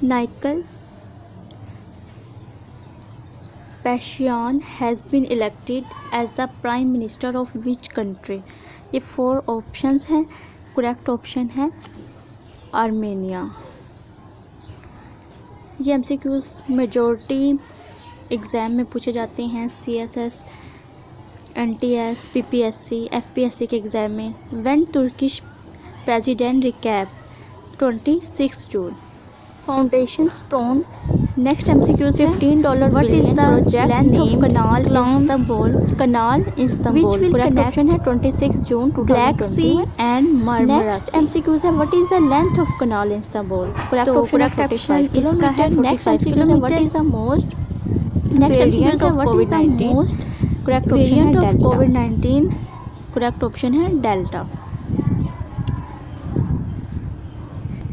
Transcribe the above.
Nikol Pashinyan has been elected as the Prime Minister of which country? ये 4 options हैं। Correct option है Armenia. ये MCQs majority exam में पूछे जाते हैं, CSS, NTS, PPSC, FPSC के एग्ज़ाम में। When Turkish president recap 26 June. Foundation stone. Next MCQ है $15 what is the length of canal Istanbul? Canal Istanbul. Which will connect है 26 June 2020 black sea and Marmara. Next MCQ है what is the length of canal Istanbul? Correct option इसका है। Next MCQ है what is the most next MCQ है what is the most correct option है कोविड-19। Correct option है delta.